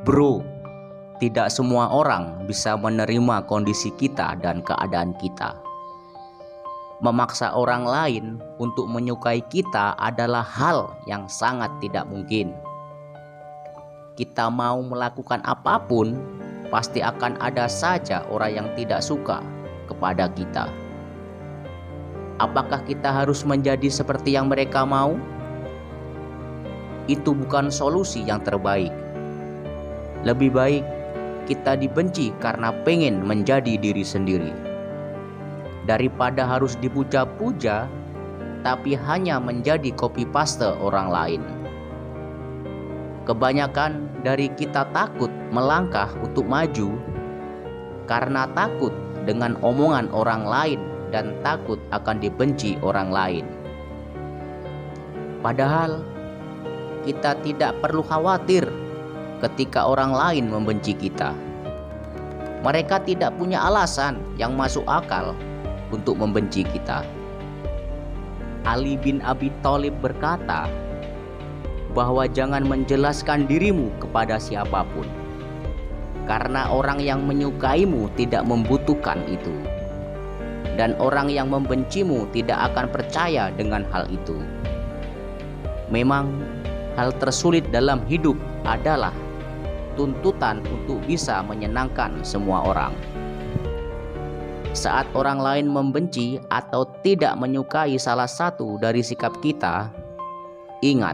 Bro, tidak semua orang bisa menerima kondisi kita dan keadaan kita. Memaksa orang lain untuk menyukai kita adalah hal yang sangat tidak mungkin. Kita mau melakukan apapun, pasti akan ada saja orang yang tidak suka kepada kita. Apakah kita harus menjadi seperti yang mereka mau? Itu bukan solusi yang terbaik. Lebih baik kita dibenci karena pengen menjadi diri sendiri, daripada harus dipuja-puja tapi hanya menjadi copy paste orang lain. Kebanyakan dari kita takut melangkah untuk maju karena takut dengan omongan orang lain dan takut akan dibenci orang lain. Padahal kita tidak perlu khawatir ketika orang lain membenci kita. Mereka tidak punya alasan yang masuk akal untuk membenci kita. Ali bin Abi Thalib berkata bahwa jangan menjelaskan dirimu kepada siapapun, karena orang yang menyukaimu tidak membutuhkan itu, dan orang yang membencimu tidak akan percaya dengan hal itu. Memang hal tersulit dalam hidup adalah tuntutan untuk bisa menyenangkan semua orang. Saat orang lain membenci atau tidak menyukai salah satu dari sikap kita, ingat,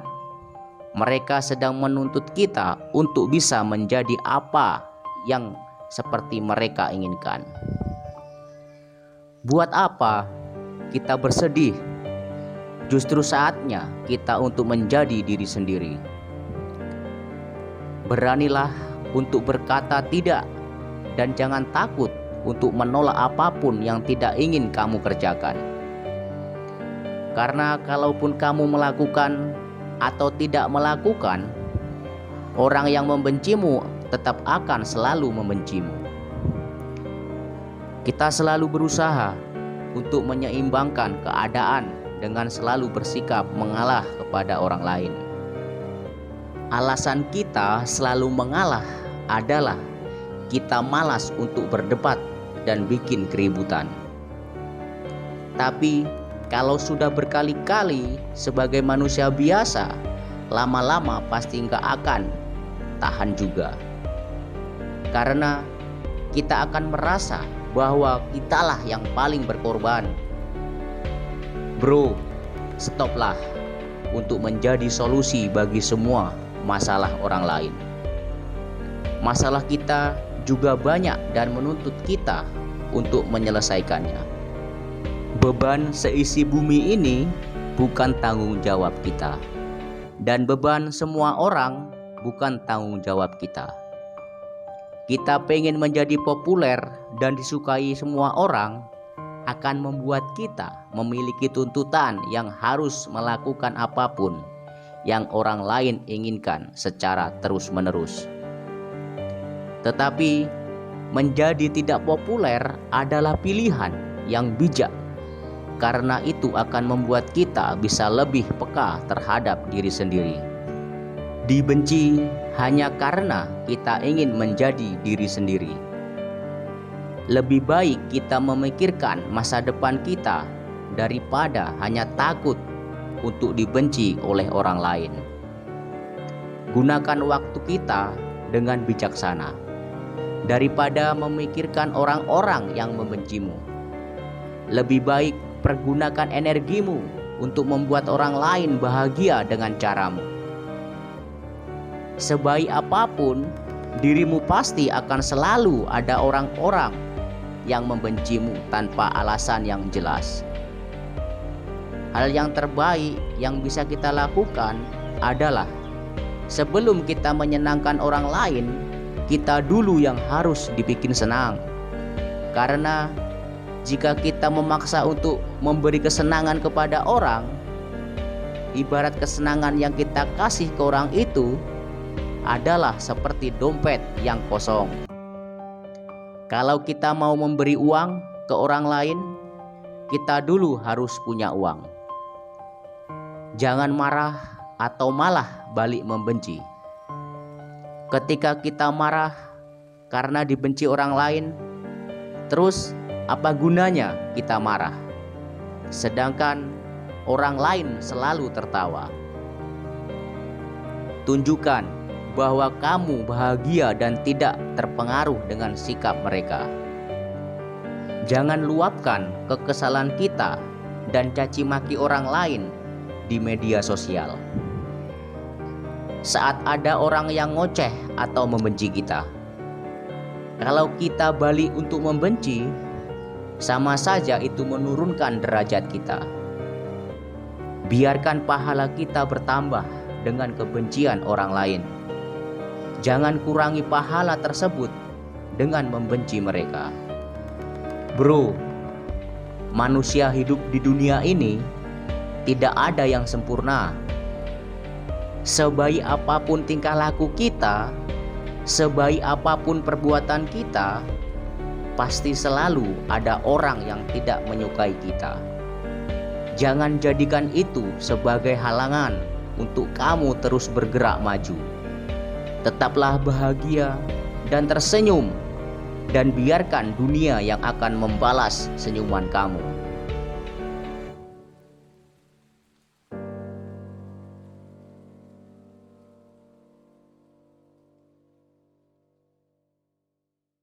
mereka sedang menuntut kita untuk bisa menjadi apa yang seperti mereka inginkan. Buat apa kita bersedih? Justru saatnya kita untuk menjadi diri sendiri. Beranilah untuk berkata tidak, dan jangan takut untuk menolak apapun yang tidak ingin kamu kerjakan. Karena kalaupun kamu melakukan atau tidak melakukan, orang yang membencimu tetap akan selalu membencimu. Kita selalu berusaha untuk menyeimbangkan keadaan dengan selalu bersikap mengalah kepada orang lain. Alasan kita selalu mengalah adalah kita malas untuk berdebat dan bikin keributan. Tapi kalau sudah berkali-kali sebagai manusia biasa, lama-lama pasti nggak akan tahan juga. Karena kita akan merasa bahwa kitalah yang paling berkorban. Bro, stoplah untuk menjadi solusi bagi semua masalah orang lain. Masalah kita juga banyak dan menuntut kita untuk menyelesaikannya. Beban seisi bumi ini bukan tanggung jawab kita, dan beban semua orang bukan tanggung jawab kita. Kita pengen menjadi populer dan disukai semua orang akan membuat kita memiliki tuntutan yang harus melakukan apapun yang orang lain inginkan secara terus-menerus. Tetapi menjadi tidak populer adalah pilihan yang bijak, karena itu akan membuat kita bisa lebih peka terhadap diri sendiri. Dibenci hanya karena kita ingin menjadi diri sendiri. Lebih baik kita memikirkan masa depan kita daripada hanya takut untuk dibenci oleh orang lain. Gunakan waktu kita dengan bijaksana daripada memikirkan orang-orang yang membencimu. Lebih baik pergunakan energimu untuk membuat orang lain bahagia dengan caramu. Sebaik apapun dirimu, pasti akan selalu ada orang-orang yang membencimu tanpa alasan yang jelas. Hal yang terbaik yang bisa kita lakukan adalah sebelum kita menyenangkan orang lain, kita dulu yang harus dibikin senang. Karena jika kita memaksa untuk memberi kesenangan kepada orang, ibarat kesenangan yang kita kasih ke orang itu adalah seperti dompet yang kosong. Kalau kita mau memberi uang ke orang lain, kita dulu harus punya uang. Jangan marah atau malah balik membenci. Ketika kita marah karena dibenci orang lain, terus apa gunanya kita marah? Sedangkan orang lain selalu tertawa. Tunjukkan bahwa kamu bahagia dan tidak terpengaruh dengan sikap mereka. Jangan luapkan kekesalan kita dan caci maki orang lain di media sosial. Saat ada orang yang ngoceh atau membenci kita, kalau kita balik untuk membenci, sama saja itu menurunkan derajat kita. Biarkan pahala kita bertambah dengan kebencian orang lain. Jangan kurangi pahala tersebut dengan membenci mereka. Bro, manusia hidup di dunia ini tidak ada yang sempurna. Sebaik apapun tingkah laku kita, sebaik apapun perbuatan kita, pasti selalu ada orang yang tidak menyukai kita. Jangan jadikan itu sebagai halangan untuk kamu terus bergerak maju. Tetaplah bahagia dan tersenyum, dan biarkan dunia yang akan membalas senyuman kamu.